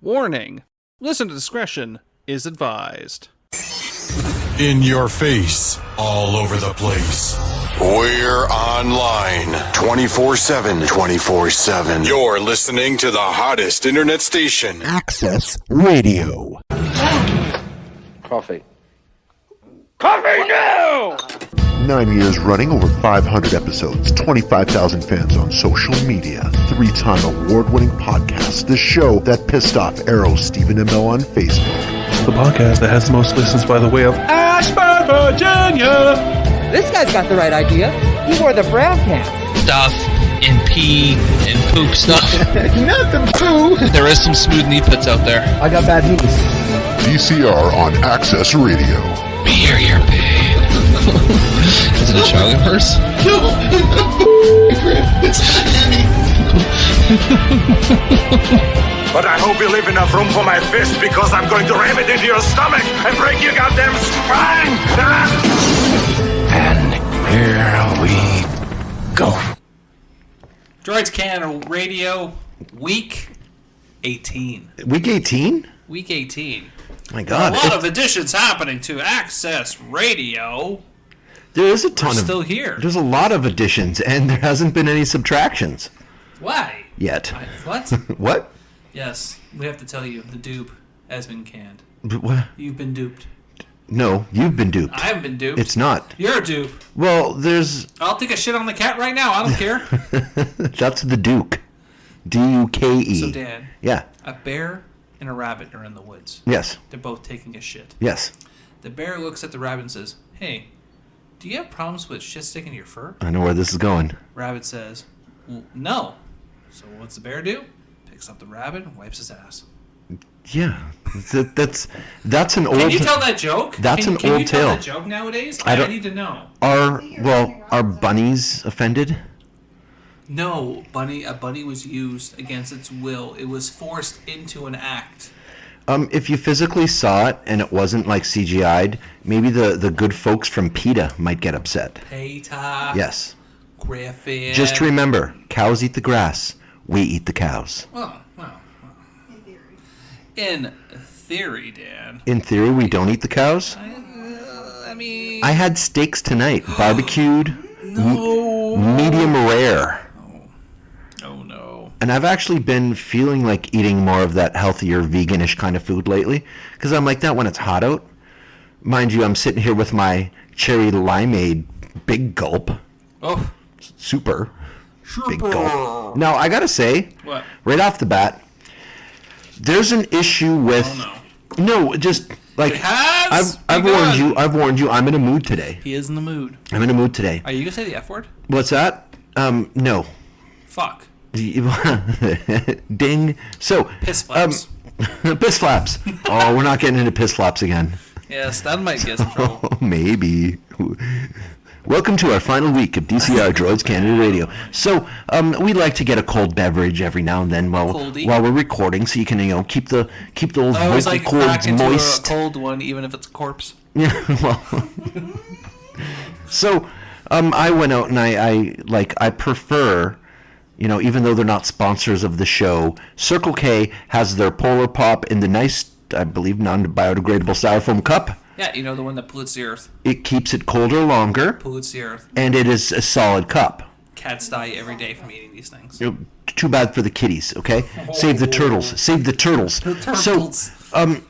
Warning. Listener discretion is advised. In your face, all over the place. We're online 24/7. 24/7. You're listening to the hottest internet station. Access Radio. Coffee. Coffee now! 9 years running, over 500 episodes, 25,000 fans on social media, 3-time award-winning podcast, the show that pissed off Arrow, Stephen and Mel on Facebook. The podcast that has the most listens by the way of Ashburn, Virginia. This guy's got the right idea. He wore the brown pants. Stuff and pee and poop stuff. Nothing poo! There is some smooth knee pits out there. I got bad news. DCR on Access Radio. Beer your pain. Is it a child verse? No, it's Annie. But I hope you leave enough room for my fist, because I'm going to ram it into your stomach and break your goddamn spine! And here we go. Droids Can Radio, Week 18. Week 18? Week 18. My God. A lot of additions happening to Access Radio. There is a ton We're of... still here. There's a lot of additions, and there hasn't been any subtractions. Why? Yet. What? What? Yes, we have to tell you, the dupe has been canned. But what? You've been duped. No, you've been duped. I haven't been duped. It's not. You're a dupe. Well, there's... I'll take a shit on the cat right now. I don't care. That's the Duke. D-U-K-E. So, Dan. Yeah. A bear and a rabbit are in the woods. Yes. They're both taking a shit. Yes. The bear looks at the rabbit and says, "Hey, do you have problems with shit sticking to your fur?" I know where this is going. Rabbit says, "Well, no." So what's the bear do? Picks up the rabbit and wipes his ass. Yeah. That's an old... Can you tell that joke? That's an old Can you tell tale. that joke nowadays? I need to know. Are bunnies offended? No, a bunny was used against its will. It was forced into an act. If you physically saw it and it wasn't like CGI'd, maybe the good folks from PETA might get upset. PETA. Yes. Griffin. Just remember, cows eat the grass. We eat the cows. Well. In theory, Dan. In theory, we don't eat the cows? I mean... I had steaks tonight. Barbecued. No. Medium rare. Oh, no. And I've actually been feeling like eating more of that healthier, veganish kind of food lately. Because I'm like that when it's hot out. Mind you, I'm sitting here with my cherry limeade big gulp. Oh. Super. Big gulp. Now, I gotta say, what? Right off the bat, there's an issue with... Oh, no. No, just like... I've warned you, I'm in a mood today. He is in the mood. I'm in a mood today. Are you gonna say the F word? What's that? No. Fuck. Ding. So... Piss flaps. Piss flaps. Oh, we're not getting into piss flaps again. Yes, that might get us in trouble. Oh, maybe. Welcome to our final week of DCR Droids Canada Radio. So, we like to get a cold beverage every now and then while we're recording, so you can, keep the old vocal cords moist. A cold one, even if it's a corpse. Yeah, well. So, I went out and I prefer, even though they're not sponsors of the show, Circle K has their Polar Pop in the nice, I believe, non-biodegradable styrofoam cup. Yeah, the one that pollutes the earth. It keeps it colder longer. Pollutes the earth. And it is a solid cup. Cats die every day from eating these things. Too bad for the kitties, okay? Oh. Save the turtles. Save the turtles. The turtles. So,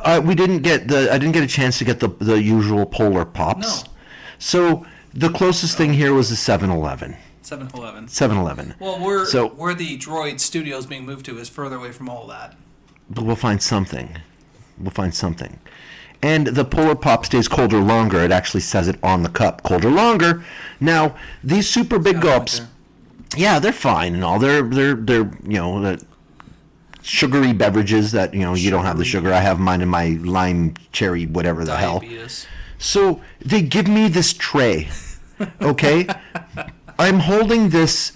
I didn't get a chance to get the usual Polar Pops. No. So, the closest thing here was the 7-Eleven. 7-Eleven. 7-Eleven. Well, where the Droid studio is being moved to is further away from all that. But we'll find something. And the Polar Pop stays colder longer. It actually says it on the cup, colder longer. Now, these super big gulps, yeah, they're fine and all. They're the sugary beverages that, you don't have the sugar. I have mine in my lime cherry, whatever the Diabetes. hell. So they give me this tray, okay? I'm holding this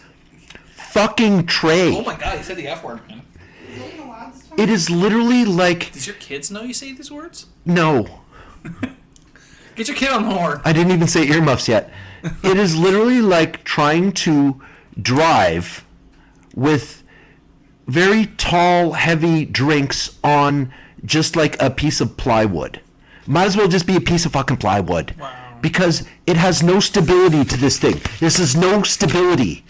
fucking tray. Oh my God, you said the F word, man. It is literally like... Does your kids know you say these words? No. Get your kid on the horn. I didn't even say earmuffs yet. It is literally like trying to drive with very tall, heavy drinks on just like a piece of plywood. Might as well just be a piece of fucking plywood. Wow. Because it has no stability to this thing. This is no stability.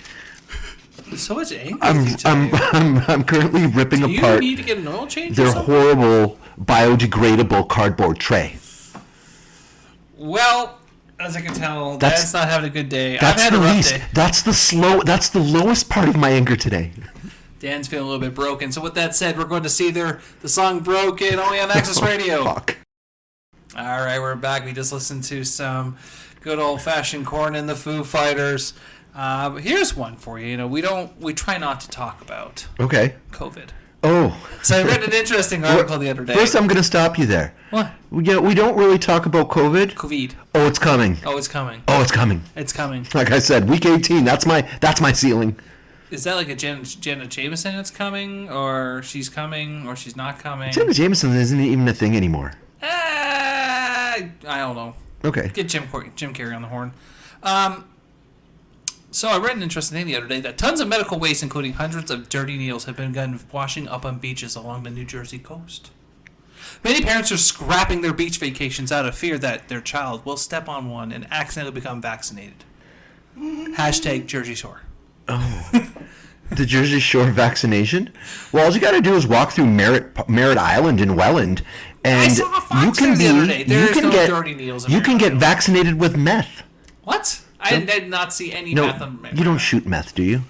So much anger. I'm currently ripping apart. Do you need to get an oil change? Their horrible biodegradable cardboard tray. Well, as I can tell, Dad's not having a good day. I've That's had the a rough least. day. That's the lowest part of my anger today. Dan's feeling a little bit broken. So with that said, we're going to see the song Broken only on Access Radio. Fuck. All right, we're back. We just listened to some good old-fashioned Korn and the Foo Fighters. But here's one for you. You know, we try not to talk about COVID. Oh. So I read an interesting article the other day. First, I'm going to stop you there. What? Yeah, we don't really talk about COVID. COVID. Oh, it's coming. Oh, it's coming. Oh, it's coming. It's coming. Like I said, week 18. That's my ceiling. Is that like a Jenna Jameson that's coming, or she's coming, or she's not coming? Jenna Jameson isn't even a thing anymore. I don't know. Okay. Get Jim Carrey on the horn. So I read an interesting thing the other day that tons of medical waste, including hundreds of dirty needles, have begun washing up on beaches along the New Jersey coast. Many parents are scrapping their beach vacations out of fear that their child will step on one and accidentally become vaccinated. Hashtag Jersey Shore. Oh. The Jersey Shore vaccination? Well, all you got to do is walk through Merritt Island in Welland, and I saw a fox there the other day. There's no dirty needles in you can Merritt get vaccinated with meth. What? I did not see any meth on you don't shoot meth, do you?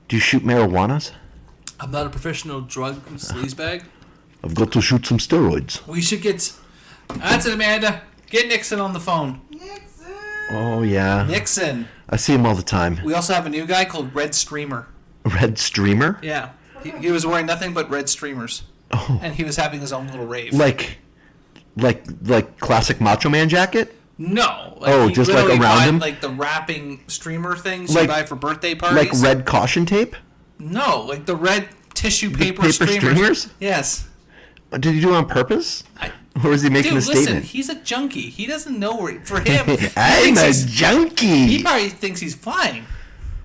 Do you shoot marijuanas? I'm not a professional drug sleazebag. I've got to shoot some steroids. We should get... That's it, Amanda. Get Nixon on the phone. Oh, yeah. Nixon. I see him all the time. We also have a new guy called Red Streamer. Red Streamer? Yeah. He was wearing nothing but red streamers. Oh. And he was having his own little rave. Like classic Macho Man jacket? No. Just like around him? Like the wrapping streamer things like, you buy for birthday parties. Like red caution tape? No, like the red tissue paper streamers? Yes. Did he do it on purpose? Or is he making a statement? Listen, he's a junkie. He doesn't know where... For him... I'm a junkie! He probably thinks he's flying.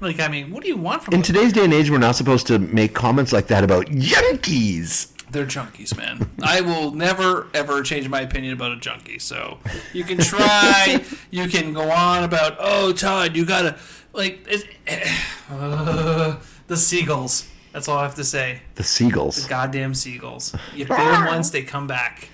Like, I mean, what do you want from him? In today's day and age, we're not supposed to make comments like that about junkies. They're junkies, man. I will never, ever change my opinion about a junkie. So you can try. You can go on about, oh, Todd, you gotta... Like, the seagulls. That's all I have to say. The seagulls. The goddamn seagulls. You feed them once, they come back.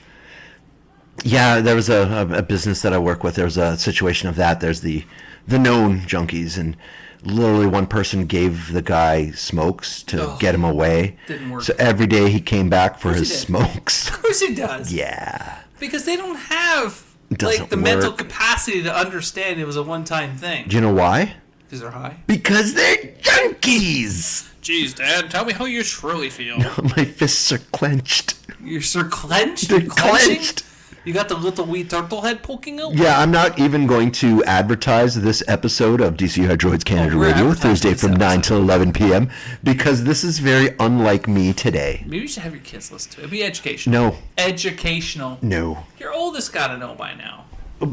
Yeah, there was a business that I work with. There was a situation of that. There's the known junkies, and literally one person gave the guy smokes to get him away. Didn't work. So every day he came back for his smokes. Of course he does. Yeah. Because they don't have the mental capacity to understand it was a one-time thing. Do you know why? Because they're high. Because they're junkies. Jeez, Dad, tell me how you truly feel. No, my fists are clenched. You're clenched? They're You're clenching? clenched. You got the little wee turtle head poking out? Yeah, I'm not even going to advertise this episode of DC Droids Canada Radio, Thursday from 9 till 11 p.m., because this is very unlike me today. Maybe you should have your kids listen to it. It'd be educational. No. Educational. No. Your oldest got to know by now.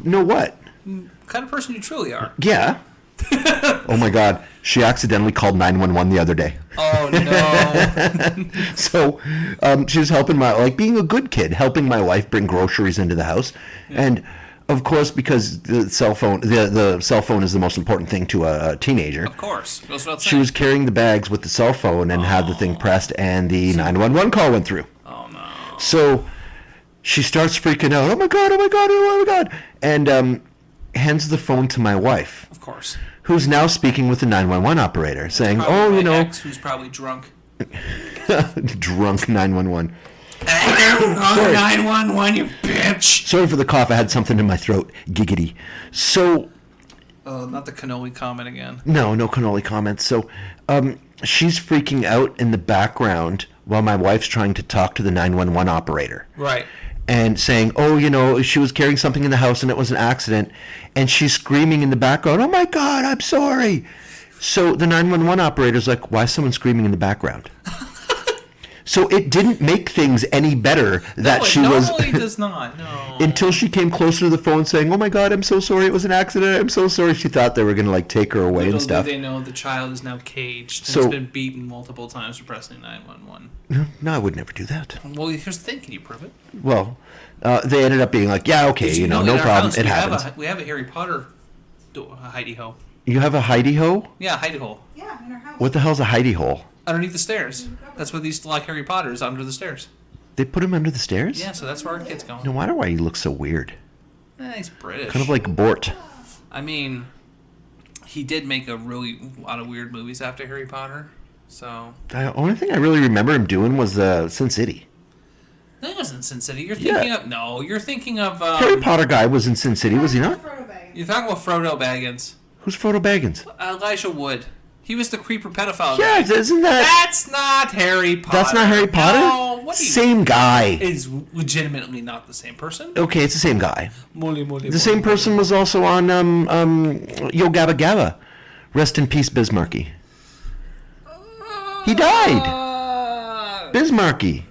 Know what? What kind of person you truly are. Yeah. Oh my God. She accidentally called 911 the other day. Oh no. So she was helping being a good kid, helping my wife bring groceries into the house. Yeah. And of course, because the cell phone is the most important thing to a teenager. Of course. Goes without saying. She was carrying the bags with the cell phone and had the thing pressed, and the 911 call went through. Oh no. So she starts freaking out. Oh my God, oh my God, oh my God. And hands the phone to my wife. Of course. Who's now speaking with the 911 operator, saying, probably ex, who's probably drunk. Drunk 911. Sorry. 911, you bitch. Sorry for the cough. I had something in my throat. Giggity. So... Oh, not the cannoli comment again. No cannoli comments. So she's freaking out in the background while my wife's trying to talk to the 911 operator. Right. And saying, she was carrying something in the house and it was an accident. And she's screaming in the background, oh my God, I'm sorry. So the 911 operator's like, why is someone screaming in the background? So it didn't make things any better that she was. No, it normally does not. No. Until she came closer to the phone saying, "Oh my God, I'm so sorry. It was an accident. I'm so sorry." She thought they were going to like take her away Little and stuff. do they know the child is now caged and So- has been beaten multiple times for pressing 911. No, I would never do that. Well, here's the thing. Can you prove it? Well, they ended up being like, "Yeah, okay, Did no in our problem. house It we happens." we have a Harry Potter hidey ho. You have a hidey hole? Yeah, hidey hole. Yeah, in our house. What the hell's a hidey hole? Underneath the stairs. That's where they used to lock Harry Potter, is under the stairs. They put him under the stairs? Yeah, so that's where our kids go. No wonder why he looks so weird. He's British. Kind of like Bort. I mean, he did make a lot of weird movies after Harry Potter. So The only thing I really remember him doing was Sin City. that wasn't Sin City. You're thinking of you're thinking of Harry Potter guy was in Sin City, was he not? You're talking about Frodo Baggins. Who's Frodo Baggins? Elijah Wood. He was the creeper pedophile Yeah, guy. isn't that? That's not Harry Potter. That's not Harry Potter? No, what do you Same guy. is legitimately not the same person. Okay, it's the same guy. Molly. The same person was also on Yo Gabba Gabba. Rest in peace, Bismarcky. He died. Bismarcky.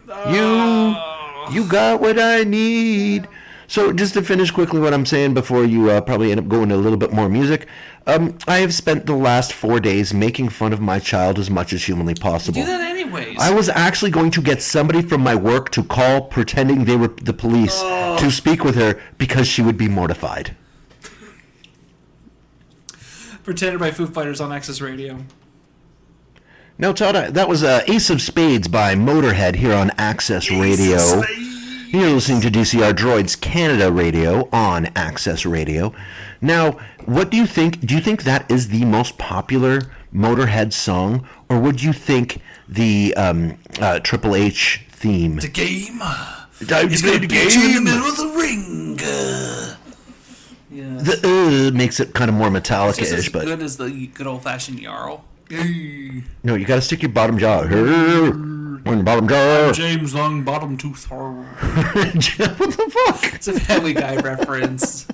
You got what I need. So just to finish quickly what I'm saying before you probably end up going to a little bit more music, I have spent the last 4 days making fun of my child as much as humanly possible. Do that anyways. I was actually going to get somebody from my work to call pretending they were the police to speak with her because she would be mortified. Pretended by Foo Fighters on Access Radio. Now, Todd, that was Ace of Spades by Motorhead here on Access Radio. You're listening to DCR Droids Canada Radio on Access Radio. Now, what do you think? Do you think that is the most popular Motorhead song, or would you think the Triple H theme? The game. Time to play the game. You in the middle of the ring. Yes. The makes it kind of more It's just Metallica-ish, as but good as the good old-fashioned Jarl. no, you got to stick your bottom jaw. On the bottom jaw. James Long Bottom Tooth. What the fuck? It's a Family Guy reference.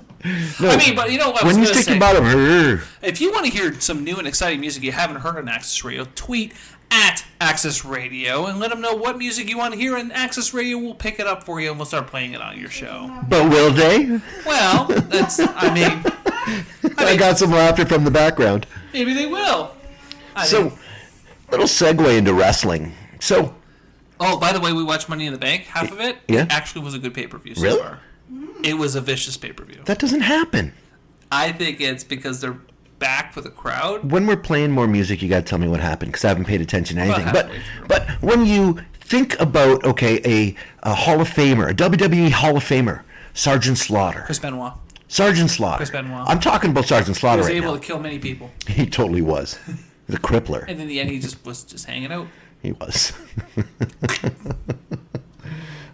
No, I mean, but you know what? I was when you gonna stick say, your bottom, if you want to hear some new and exciting music you haven't heard on Access Radio, tweet at Access Radio and let them know what music you want to hear, and Access Radio will pick it up for you and we'll start playing it on your show. but will they? Well, that's, I mean, I got some laughter from the background. maybe they will. Little segue into wrestling. So, oh, by the way, we watched Money in the Bank. Half of it, Yeah. it actually was a good pay-per-view so Really? far. It was a vicious pay-per-view. that doesn't happen. I think it's because they're back for the crowd. When we're playing more music, you got to tell me what happened because I haven't paid attention to anything. About But halfway through. but when you think about a Hall of Famer, a WWE Hall of Famer, Sergeant Slaughter. Chris Benoit. Sergeant Slaughter. Chris Benoit. I'm talking about Sergeant He Slaughter was right able now. to kill many people. He totally was. The crippler. And in the end, he was just hanging out. He was.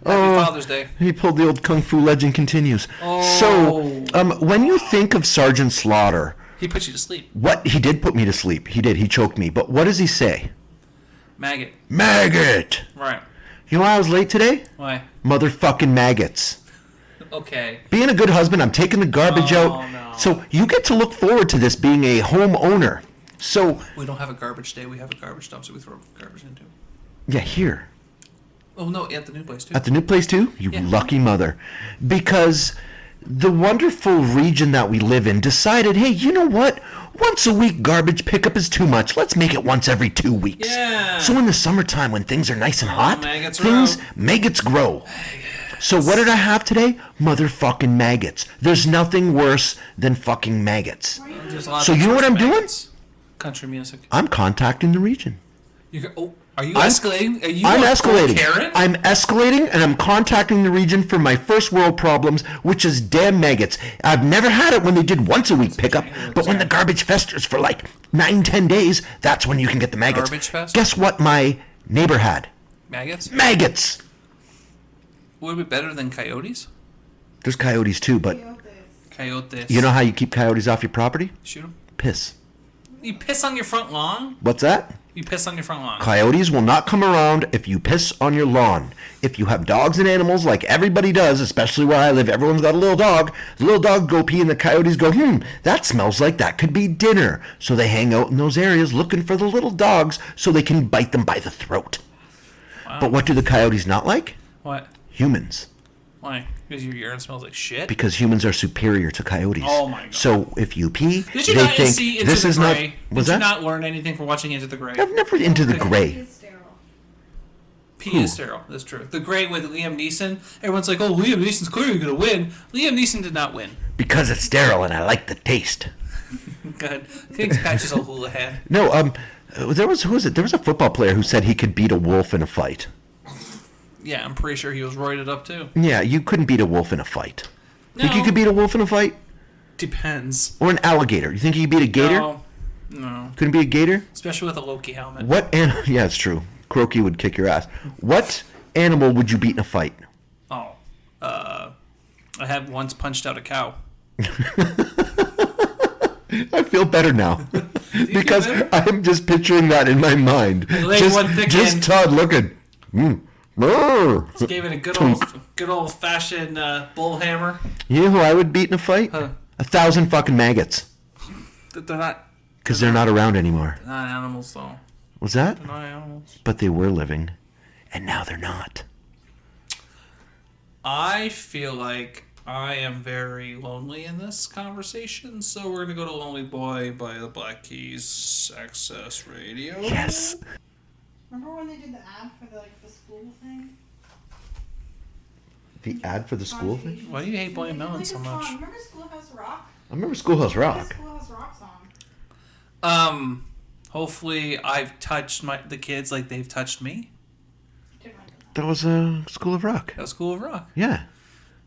Happy Father's Day. He pulled the old Kung Fu Legend continues. Oh. So, when you think of Sergeant Slaughter, He put you to sleep. what he did put me to sleep. He did. He choked me. But what does he say? Maggot. Maggot. Right. You know why I was late today? Why? Motherfucking maggots. Okay. Being a good husband, I'm taking the garbage Oh, out. no. So you get to look forward to this being a homeowner. So, We don't have a garbage day. We have a garbage dump, so we throw garbage into. yeah, here. Oh, no, at the new place, too. At the new place too? You Yeah. lucky mother. Because the wonderful region that we live in decided, hey, you know what? Once a week garbage pickup is too much. Let's make it once every 2 weeks. Yeah. So in the summertime when things are nice and hot, maggots maggots grow. So what did I have today? Motherfucking maggots. There's nothing worse than fucking maggots. There's a lot So of you know what I'm doing? maggots. Country music. I'm contacting the region. Are you escalating? Are you I'm a escalating. Karen? I'm escalating, and I'm contacting the region for my first world problems, which is damn maggots. I've never had it when they did once a week pickup, but when the garbage festers for like 9-10 days, that's when you can get the maggots. Garbage fest? Guess what my neighbor had? Maggots? Maggots. Would it be better than coyotes? There's coyotes too, but Coyotes. you know how you keep coyotes off your property? Shoot them. Piss. You piss on your front lawn? What's that? You piss on your front lawn. Coyotes will not come around if you piss on your lawn. If you have dogs and animals like everybody does, especially where I live, everyone's got a little dog. The little dog go pee and the coyotes go, that smells like that could be dinner. So they hang out in those areas looking for the little dogs so they can bite them by the throat. Wow. But what do the coyotes not like? What? Humans. Why? Because your urine smells like shit? Because humans are superior to coyotes. Oh my god. So if you pee, Did you they not think see Into this the is Gray? not. Was Did that? you not learn anything from watching Into the Gray? I've never Into the Gray. P is sterile. That's true. The Gray with Liam Neeson. Everyone's like, oh, Liam Neeson's clearly going to win. Liam Neeson did not win. Because it's sterile and I like the taste. Good. Thanks, Patches O'Houlihan. No, there was, who was it? There was a football player who said he could beat a wolf in a fight. Yeah, I'm pretty sure he was roided up too. Yeah, you couldn't beat a wolf in a fight. No. Think you could beat a wolf in a fight? Depends. Or an alligator? You think you could beat a gator? No. Couldn't beat a gator? Especially with a Loki helmet. What animal? Yeah, it's true. Croaky would kick your ass. What animal would you beat in a fight? Oh. I have once punched out a cow. I feel better now. Because I'm just picturing that in my mind. Just Todd looking. Just gave it a good old fashioned bull hammer. You know who I would beat in a fight? 1,000 fucking maggots. They're not. Because they're not around anymore. They're not animals though. Was that? They're not animals. But they were living, and now they're not. I feel like I am very lonely in this conversation, so we're gonna go to "Lonely Boy" by the Black Keys, Access Radio. Yes. Remember when they did the ad for the school thing? The ad for the school thing? Why do you hate Blind Melon so much? Remember Schoolhouse Rock? I remember Schoolhouse Rock. Schoolhouse Rock song. Hopefully I've touched the kids like they've touched me. That was School of Rock. That was School of Rock. Yeah.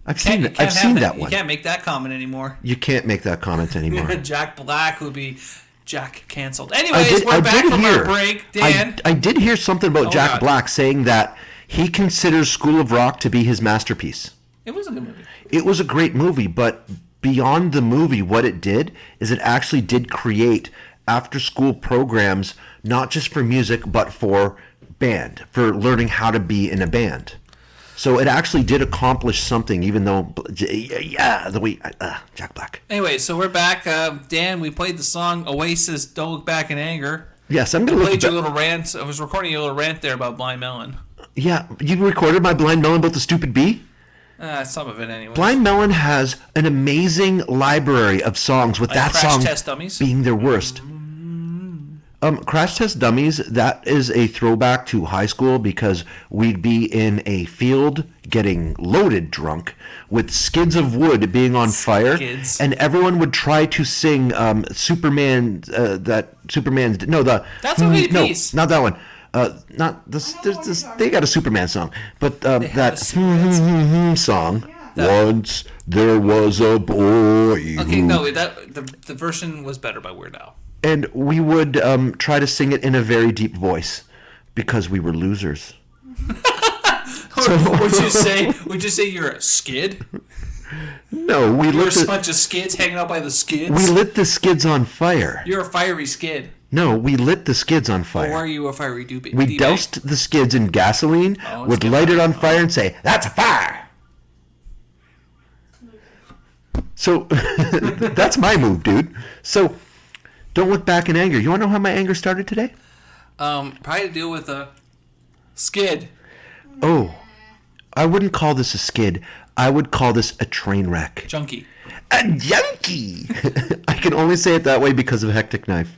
I've seen that one. You can't make that comment anymore. You can't make that comment anymore. Jack Black would be Jack canceled. Anyways, we're back from our break. Dan? I did hear something about Jack Black saying that he considers School of Rock to be his masterpiece. It was a good movie. It was a great movie, but beyond the movie, what it did is it actually did create after-school programs, not just for music, but for band, for learning how to be in a band. So it actually did accomplish something, even though, Jack Black. Anyway, so we're back. Dan, we played the song Oasis, Don't Look Back in Anger. Yes, I'm going to played your little rant. I was recording your little rant there about Blind Melon. Yeah, you recorded my Blind Melon about the stupid bee? Some of it anyway. Blind Melon has an amazing library of songs with that Crash song Test Dummies being their worst. Crash Test Dummies, that is a throwback to high school because we'd be in a field getting loaded drunk with skids of wood being on fire, and everyone would try to sing That's Okay Peace. Not that one. Not this. They got a Superman song, but that song. Once there was a boy. Okay, no, the version was better by Weird Al. And we would try to sing it in a very deep voice because we were losers. Would you say you're a skid? No, You're a bunch of skids hanging out by the skids. We lit the skids on fire. You're a fiery skid. No, we lit the skids on fire. Or are you a fiery doobie? We doused the skids in gasoline, would light it on fire, and say, "That's a fire." So that's my move, dude. So don't look back in anger. You want to know how my anger started today? Probably to deal with a skid. Oh, I wouldn't call this a skid. I would call this a train wreck. Junkie. A junkie! I can only say it that way because of Hectic Knife.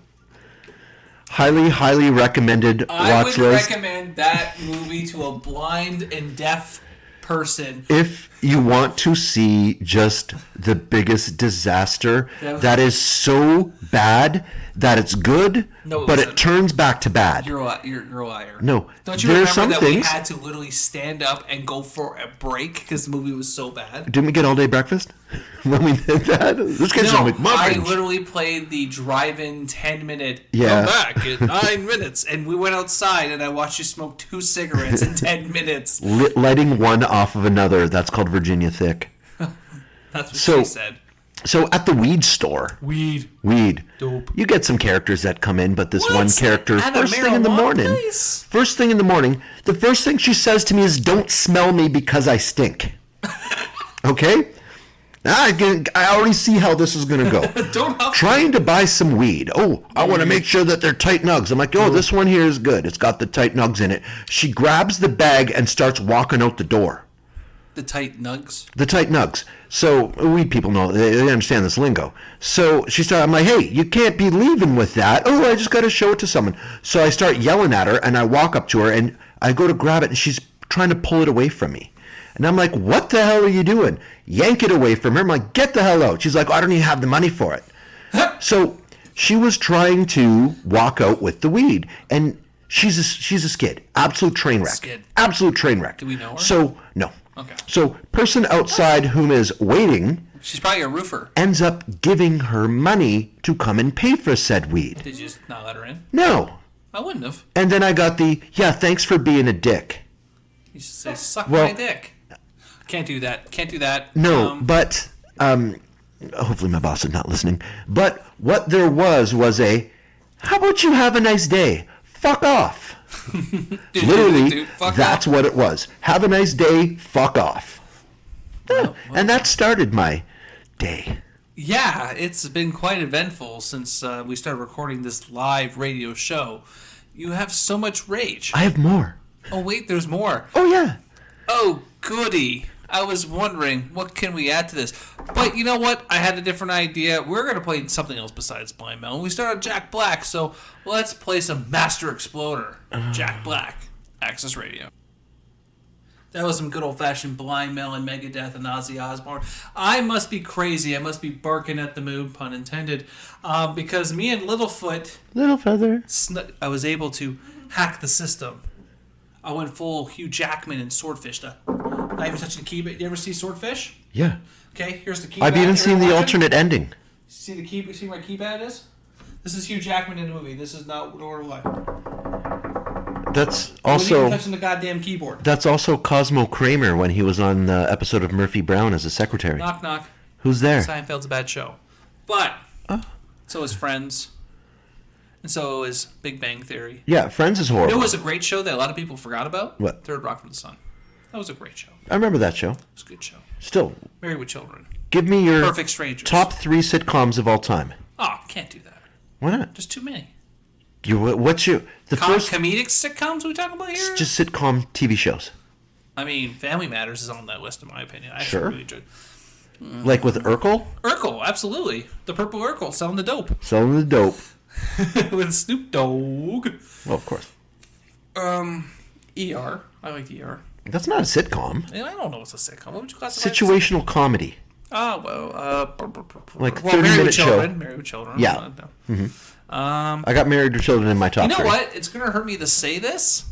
Highly, highly recommended watch list. I would recommend that movie to a blind and deaf person. If you want to see just the biggest disaster that is so bad that it's good, but it turns back to bad. You're a liar. No, don't you remember that we had to literally stand up and go for a break because the movie was so bad? Didn't we get all day breakfast when we did that? I literally played the drive-in 10-minute. Yeah. Come back in 9 minutes, and we went outside, and I watched you smoke 2 cigarettes in 10 minutes. Lighting one off of another. That's called Virginia Thick. That's what she said. So at the weed store, weed, dope. You get some characters that come in, but this one character, first thing in the morning, the first thing she says to me is, "Don't smell me because I stink." Okay, I already see how this is going to go. Don't huff. Trying to buy some weed. Oh, I want to make sure that they're tight nugs. I'm like, oh, this one here is good. It's got the tight nugs in it. She grabs the bag and starts walking out the door. The tight nugs? The tight nugs. So, weed people know, they understand this lingo. So, I'm like, hey, you can't be leaving with that. Oh, I just got to show it to someone. So, I start yelling at her, and I walk up to her, and I go to grab it, and she's trying to pull it away from me. And I'm like, what the hell are you doing? Yank it away from her. I'm like, get the hell out. She's like, I don't even have the money for it. So she was trying to walk out with the weed. And she's a skid. Absolute train wreck. Skid. Absolute train wreck. Do we know her? So, no. Okay. So person outside whom is waiting She's probably a roofer. ends up giving her money to come and pay for said weed. Did you just not let her in? No. I wouldn't have. And then I got thanks for being a dick. You should say, suck my dick. Can't do that. No, but hopefully my boss is not listening. But what there was how about you have a nice day? Fuck off. Literally, that's what it was. Have a nice day. Fuck off. And that started my day. Yeah, it's been quite eventful since we started recording this live radio show. You have so much rage. I have more. Oh, wait, there's more. Oh, yeah. Oh, goody. I was wondering, what can we add to this? But you know what? I had a different idea. We're going to play something else besides Blind Melon. We started Jack Black, so let's play some Master Exploder. Jack Black, Access Radio. That was some good old-fashioned Blind Melon, Megadeth, and Ozzy Osbourne. I must be crazy. I must be barking at the moon, pun intended, because me and Littlefoot... Little feather. I was able to hack the system. I went full Hugh Jackman and Swordfish. Not even touching the keypad. You ever see Swordfish? Yeah. Okay, here's the keypad. I've even seen the alternate ending. See the key? See where my keypad is? This is Hugh Jackman in the movie. This is not Lord of Life. That's Wasn't also even touching the goddamn keyboard. That's also Cosmo Kramer when he was on the episode of Murphy Brown as a secretary. Knock knock. Who's there? Seinfeld's a bad show, but so is Friends, and so is Big Bang Theory. Yeah, Friends is horrible. You know, it was a great show that a lot of people forgot about. What? Third Rock from the Sun. That was a great show. I remember that show. It was a good show. Still. Married with Children. Give me your Perfect Strangers. top 3 sitcoms of all time. Oh, can't do that. Why not? There's too many. What's your first comedic sitcoms we talking about here? Just sitcom TV shows. I mean, Family Matters is on that list in my opinion. I Sure. really enjoyed. Like with Urkel? Urkel, absolutely. The Purple Urkel selling the dope. Selling the dope. With Snoop Dogg. Well, of course. ER. I like ER. That's not a sitcom. I don't know what's a sitcom. What would you classify? Situational comedy. Oh, well, like 30-minute Married with show. Children. Married with Children. Yeah. I got Married with Children in my top 3. You know what? It's going to hurt me to say this.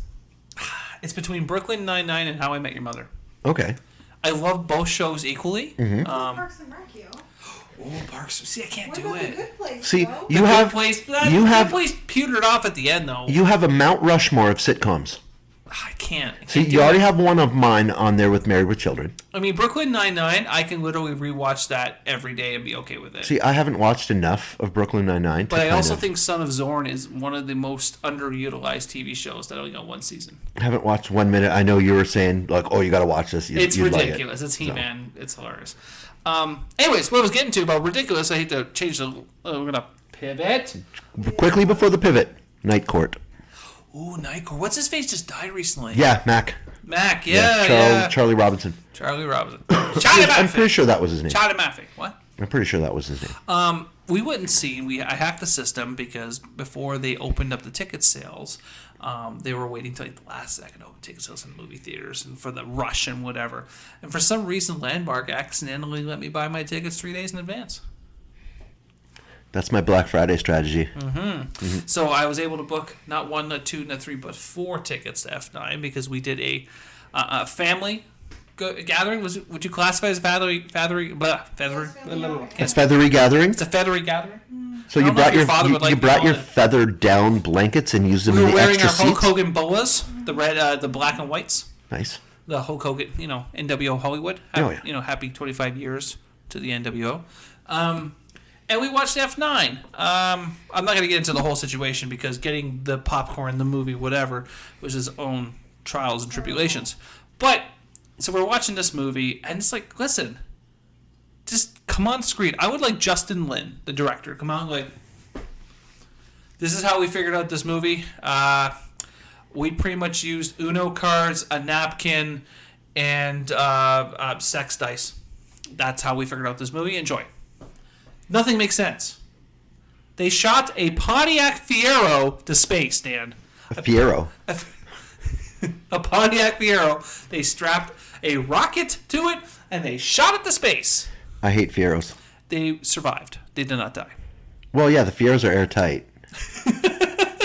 It's between Brooklyn Nine-Nine and How I Met Your Mother. Okay. I love both shows equally. Parks and Rec, yo. Oh, Parks. See, I can't What do about it. The Good Place, See, bro? you The have Good Place, you have Good Place petered off at the end, though. you have a Mount Rushmore of sitcoms. I can't. See, you already have one of mine on there with Married with Children. I mean, Brooklyn Nine-Nine, I can literally rewatch that every day and be okay with it. See, I haven't watched enough of Brooklyn Nine-Nine. But I also think Son of Zorn is one of the most underutilized TV shows that only got one season. I haven't watched 1 minute. I know you were saying, like, oh, you got to watch this. It's you'd ridiculous. Like it. It's He-Man. So. It's hilarious. Anyways, what I was getting to about ridiculous, I hate to change the... we're going to pivot. Quickly before the pivot, Night Court. Ooh, Night Court. What's his face just died recently? Yeah, Mac. Mac, yeah. Charlie Robinson. Charlie Robinson. Charlie Maffey. I'm pretty sure that was his name. Charlie Maffey. What? I'm pretty sure that was his name. We wouldn't see. I hacked the system because before they opened up the ticket sales, they were waiting till like the last second to open ticket sales in movie theaters and for the rush and whatever. And for some reason, Landmark accidentally let me buy my tickets 3 days in advance. That's my Black Friday strategy. So I was able to book not 1, not 2, not 3, but 4 tickets to F9 because we did a family gathering. Would you classify as feathery? It's feathery gathering. It's a feathery gathering. So you brought your feathered down blankets and used them We in were the wearing extra our Hulk seats. Hogan boas, the red, the black and whites. Nice. The Hulk Hogan, NWO Hollywood. Oh, yeah. Happy 25 years to the NWO. And we watched F9. I'm not going to get into the whole situation because getting the popcorn, the movie, whatever, was his own trials and tribulations. But, so we're watching this movie, and it's like, listen, just come on screen. I would like Justin Lin, the director, come out and like, this is how we figured out this movie. We pretty much used Uno cards, a napkin, and sex dice. That's how we figured out this movie. Enjoy. Nothing makes sense. They shot a Pontiac Fiero to space, Dan. A Fiero. A Pontiac Fiero. They strapped a rocket to it, and they shot it to space. I hate Fieros. They survived. They did not die. Well, yeah, the Fieros are airtight.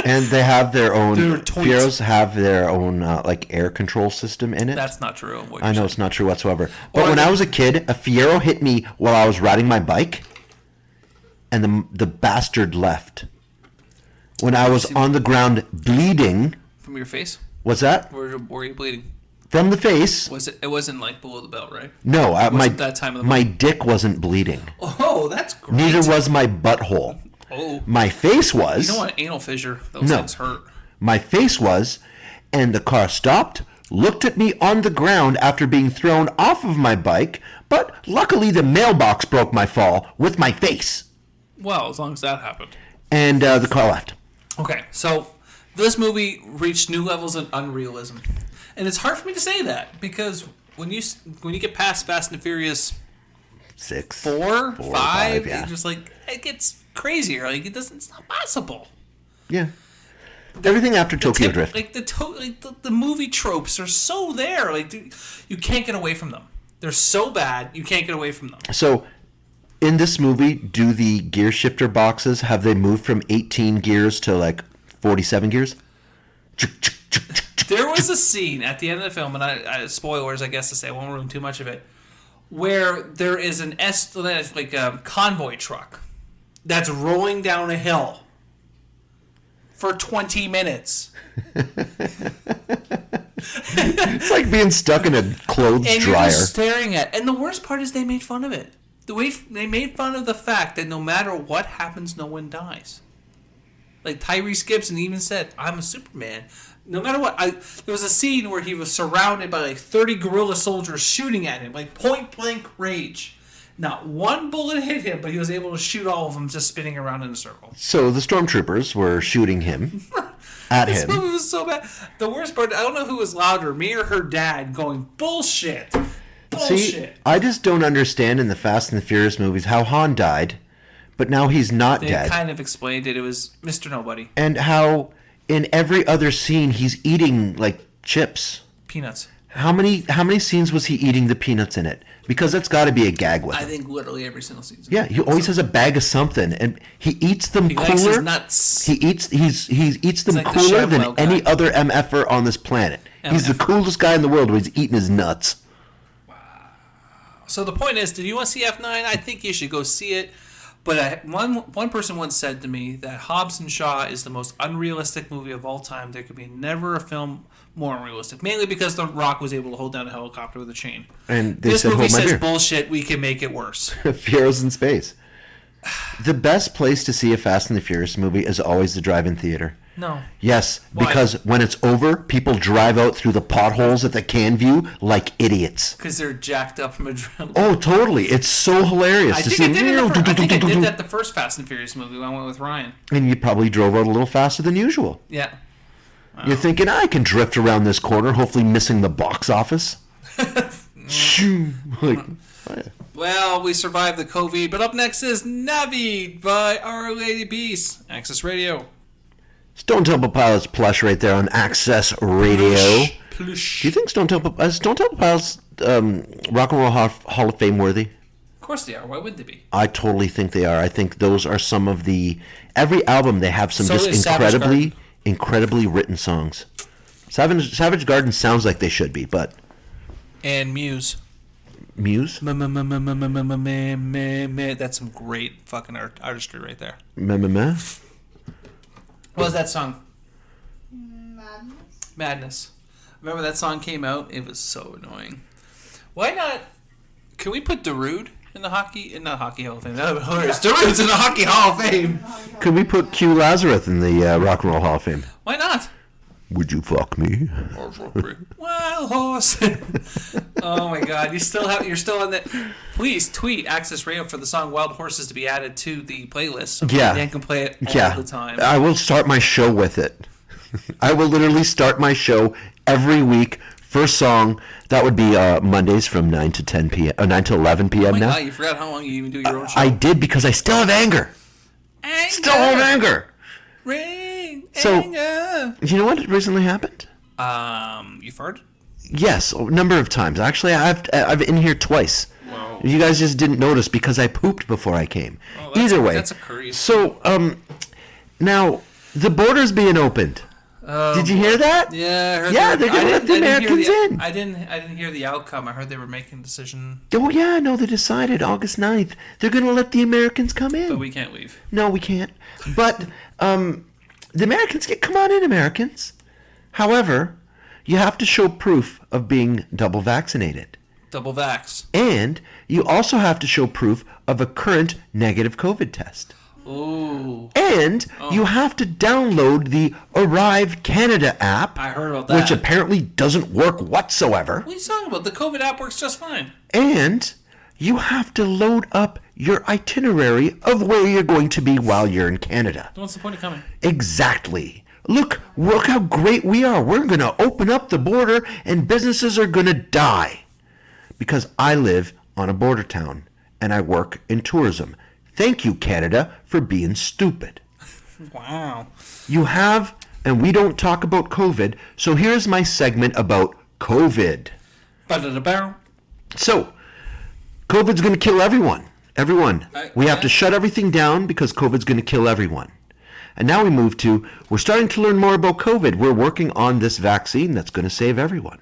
And they have their own. Fieros have their own like air control system in it. That's not true. I know it's not true whatsoever. But when I was a kid, a Fiero hit me while I was riding my bike, and the bastard left. When I was on the ground bleeding. From your face? What's that? Were you bleeding? From the face. Was it? It wasn't like below the belt, right? No, that time of the my dick wasn't bleeding. Oh, that's great. Neither was my butthole. Oh. My face was. You don't want an anal fissure. Those things hurt. My face was, and the car stopped, looked at me on the ground after being thrown off of my bike, but luckily the mailbox broke my fall with my face. Well, as long as that happened. And the car left. Okay, so this movie reached new levels of unrealism. And it's hard for me to say that, because when you get past Fast and Furious 6, 4, 5, yeah. it's just like, it gets crazier. Like, it's not possible. Yeah. Everything after Tokyo Drift. Like, the movie tropes are so there. Like, you can't get away from them. They're so bad, you can't get away from them. So, in this movie, do the gear shifter boxes, have they moved from 18 gears to, like, 47 gears? There was a scene at the end of the film, and I spoilers, I guess to say, I won't ruin too much of it, where there is like a convoy truck that's rolling down a hill for 20 minutes. It's like being stuck in a clothes and dryer. You're just staring at it. And the worst part is they made fun of it. They made fun of the fact that no matter what happens, no one dies. Like Tyrese Gibson even said, "I'm a Superman. No matter what." There was a scene where he was surrounded by like 30 guerrilla soldiers shooting at him, like point blank range. Not one bullet hit him, but he was able to shoot all of them just spinning around in a circle. So the stormtroopers were shooting him at This him. movie was so bad. The worst part, I don't know who was louder, me or her dad, going, bullshit. Bullshit. See, I just don't understand in the Fast and the Furious movies how Han died, but now he's not They dead. kind of explained it. It was Mr. Nobody. And how in every other scene he's eating like chips. Peanuts. How many scenes was he eating the peanuts in it? Because that's got to be a gag with him. I think literally every single season. Yeah, he always has a bag of something, and he eats them He cooler. likes his nuts. He eats them like the cooler than Shadwell any guy. other MFer on this planet. He's the coolest guy in the world when he's eating his nuts. So the point is, did you want to see F9? I think you should go see it. But one person once said to me that Hobbs and Shaw is the most unrealistic movie of all time. There could be never a film more unrealistic. Mainly because The Rock was able to hold down a helicopter with a chain. And they this said, movie "Hold my says beer." bullshit. We can make it worse. Fieros in space. The best place to see a Fast and the Furious movie is always the drive-in theater. No. Yes, Why? because when it's over, people drive out through the potholes at the can view like idiots. Because they're jacked up from adrenaline. Oh, totally. It's so hilarious I to think see. I did that the first Fast and Furious movie when I went with Ryan. And you probably drove out a little faster than usual. Yeah. You're thinking, I can drift around this corner, hopefully missing the box office. Shoo. Like, oh, yeah. Well, we survived the COVID, but up next is Navi by Our Lady Peace. Access Radio. Stone Temple Pilots plush right there on Access Radio. Plush. Do you think Stone Temple Pilots Rock and Roll Hall of Fame worthy? Of course they are. Why wouldn't they be? I totally think they are. I think those are some of the... Every album, they have some So is just Savage incredibly written songs. Savage Garden sounds like they should be, but... And Muse. Muse? That's some great fucking artistry right there. What was that song? Madness. Remember that song came out? It was so annoying. Why not? Can we put Darude in the hockey Hall of Fame? That would be hilarious. Darude's in the Hockey Hall of Fame. Could we put Q Lazarus in the Rock and Roll Hall of Fame? Why not? Would you fuck me? Wild horse. Oh my God! You're still on that. Please tweet Access Radio for the song "Wild Horses" to be added to the playlist. So Dan can play it all the time. I will start my show with it. I will literally start my show every week. First song that would be Mondays from 9 to 10 p.m. 9 to 11 p.m. Oh my now. God! You forgot how long you even do your own show. I did because I still have anger. Still have anger. Ring. So, anger. You know what recently happened? You farted? Yes, a number of times. Actually, I've in here twice. Whoa. You guys just didn't notice because I pooped before I came. Either way. That's a curse. So, now the border's being opened. Did you hear that? Yeah, I heard. Yeah, they're gonna let the Americans in. I didn't hear the outcome. I heard they were making a decision. Oh yeah, no, they decided August 9th. They're gonna let the Americans come in. But we can't leave. No, we can't. But the Americans come on in, Americans. However, you have to show proof of being double vaccinated. Double vax. And you also have to show proof of a current negative COVID test. Ooh. And you have to download the Arrive Canada app. I heard about that. Which apparently doesn't work whatsoever. What are you talking about? The COVID app works just fine. And you have to load up your itinerary of where you're going to be while you're in Canada. What's the point of coming? Exactly. Look how great we are. We're going to open up the border and businesses are going to die. Because I live on a border town and I work in tourism. Thank you, Canada, for being stupid. Wow. You have, and we don't talk about COVID, so here's my segment about COVID. So, COVID's going to kill everyone. Everyone. We have to shut everything down because COVID's going to kill everyone. And now we move to, we're starting to learn more about COVID. We're working on this vaccine that's going to save everyone.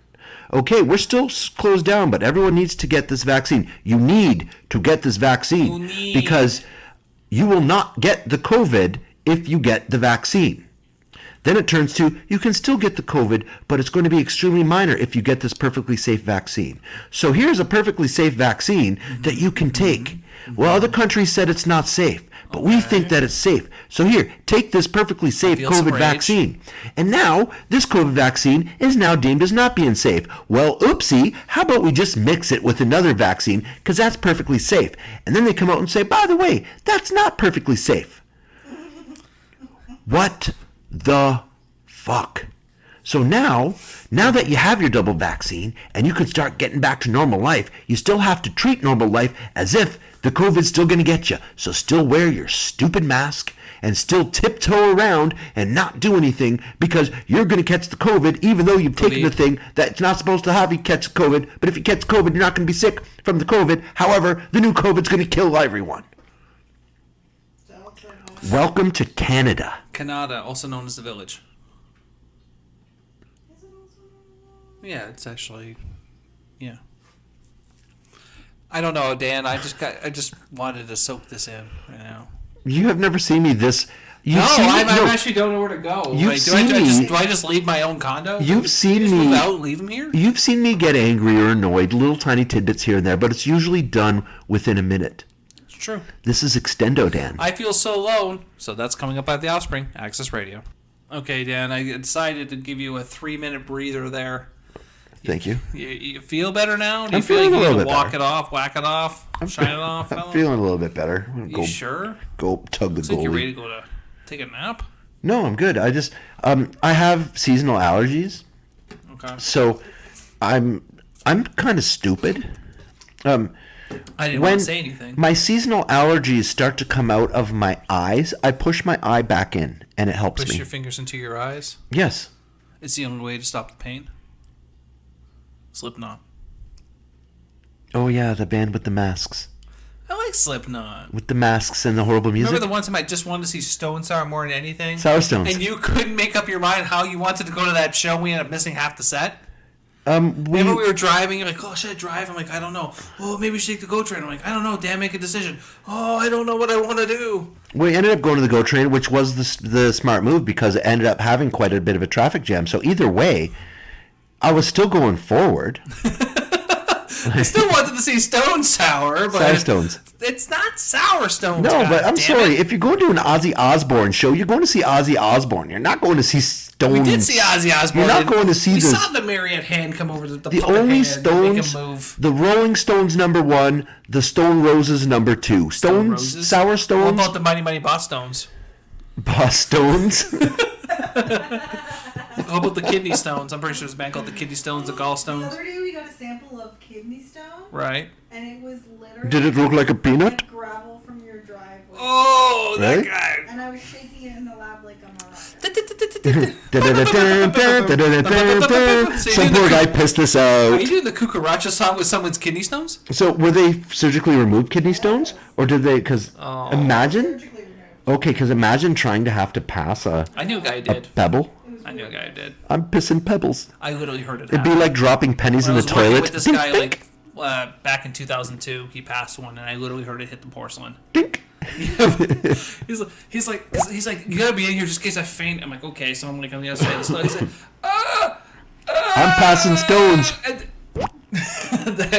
Okay, we're still closed down, but everyone needs to get this vaccine. You need to get this vaccine because you will not get the COVID if you get the vaccine. Then it turns to, you can still get the COVID, but it's going to be extremely minor if you get this perfectly safe vaccine. So here's a perfectly safe vaccine that you can take. Well, other countries said it's not safe, but we think that it's safe. So here, take this perfectly safe COVID vaccine. And now, this COVID vaccine is now deemed as not being safe. Well, oopsie, how about we just mix it with another vaccine, because that's perfectly safe. And then they come out and say, by the way, that's not perfectly safe. What the fuck? So now that you have your double vaccine and you can start getting back to normal life, you still have to treat normal life as if the COVID's still going to get you. So still wear your stupid mask and still tiptoe around and not do anything because you're going to catch the COVID even though you've taken the thing that's not supposed to have you catch COVID. But if you catch COVID, you're not going to be sick from the COVID. However, the new COVID's going to kill everyone. Welcome to Canada. Canada, also known as the Village. Yeah, it's actually, yeah. I don't know, Dan. I just wanted to soak this in right now. You have never seen me this. I actually don't know where to go. Do I just leave my own condo? You've seen just me move out and leave him here. You've seen me get angry or annoyed, little tiny tidbits here and there, but it's usually done within a minute. It's true. This is Extendo, Dan. I feel so alone. So that's coming up at the Offspring Access Radio. Okay, Dan. I decided to give you a 3-minute breather there. Thank you. You feel better now? Do I'm you feel like feeling you a need little to bit whack it off, shine it off? I'm feeling a little bit better. You sure? Go tug the Looks like goalie. you're ready to go to take a nap? No, I'm good. I just I have seasonal allergies. Okay. So I'm kind of stupid. I didn't want to say anything. My seasonal allergies start to come out of my eyes, I push my eye back in, and it helps me. Push your fingers into your eyes? Yes. It's the only way to stop the pain. Slipknot. Oh yeah, the band with the masks. I like Slipknot. With the masks and the horrible music. Remember the one time I just wanted to see Stone Sour more than anything? Sour Stones. And you couldn't make up your mind how you wanted to go to that show. We ended up missing half the set. Remember we were driving, you're like, oh, should I drive? I'm like, I don't know. Oh, maybe we should take the GO train. I'm like, I don't know, Dan, make a decision. Oh, I don't know what I want to do. We ended up going to the GO train, which was the smart move because it ended up having quite a bit of a traffic jam. So either way, I was still going forward. I still wanted to see Stone Sour, but Sour Stones. it's not Sour Stones. No, but I'm damn sorry. it. If you're going to an Ozzy Osbourne show, you're going to see Ozzy Osbourne. You're not going to see Stones. We did see Ozzy Osbourne. You're not going to see We this. saw the Marriott hand come over to the The puppet only hand Stones, make him move. the Rolling Stones #1, the Stone Roses #2. Stones, Roses? Sour What Stones, about the Mighty Mighty Boss Stones? Boss Stones. How about the Kidney Stones? I'm pretty sure there's a band called the Kidney Stones, the The Gallstones. other day we got a sample of kidney stone, Right. and it was literally Did it look like a peanut? like gravel from your driveway. Oh, that Right? guy. And I was shaking it in the lab like I'm alright. Some poor guy pissed this Are out. you doing the Cucaracha song with someone's kidney stones? So were they surgically removed kidney stones, or did they? Because imagine. Surgically removed. Okay, because imagine trying to have to pass a I knew a guy who did. pebble. I knew a guy who did. I'm pissing pebbles. I literally heard it It'd be happen. like dropping pennies When in I the was working toilet. with this Dink, guy, dink, like, back in 2002, he passed one, and I literally heard it hit the porcelain. dink. He's like, you gotta be in here just in case I faint. I'm like, okay, so I'm like on the other side of the stone. He's like, I'm passing stones. and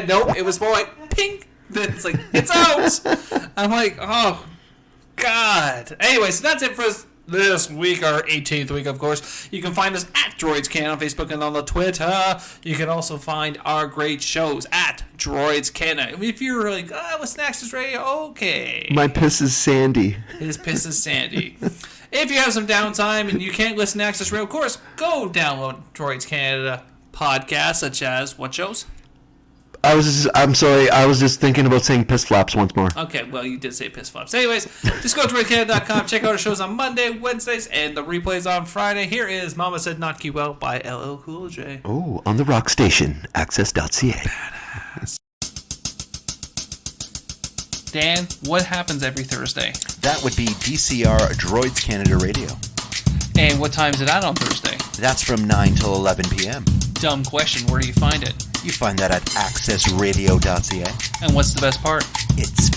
nope, it was more like pink. Then it's like, it's out. I'm like, oh God. Anyway, so that's it for us this week, our 18th week, of course. You can find us at Droids Can on Facebook and on the Twitter. You can also find our great shows at Droids Can. If you're like, what's Access Radio? Okay. My piss is sandy. His piss is sandy. If you have some downtime and you can't listen to Access Radio, of course, go download Droids Canada podcasts, such as what shows? I'm sorry. I was just thinking about saying piss flaps once more. Okay, well, you did say piss flops. Anyways, just go to droidcanada.com, check out our shows on Monday, Wednesdays, and the replays on Friday. Here is Mama Said Not You Well by LL Cool J. Oh, on the rock station, access.ca. Dan, what happens every Thursday? That would be DCR Droids Canada Radio. And what time is it out on Thursday? That's from 9 till 11 p.m. Dumb question. Where do you find it? You find that at accessradio.ca. And what's the best part? It's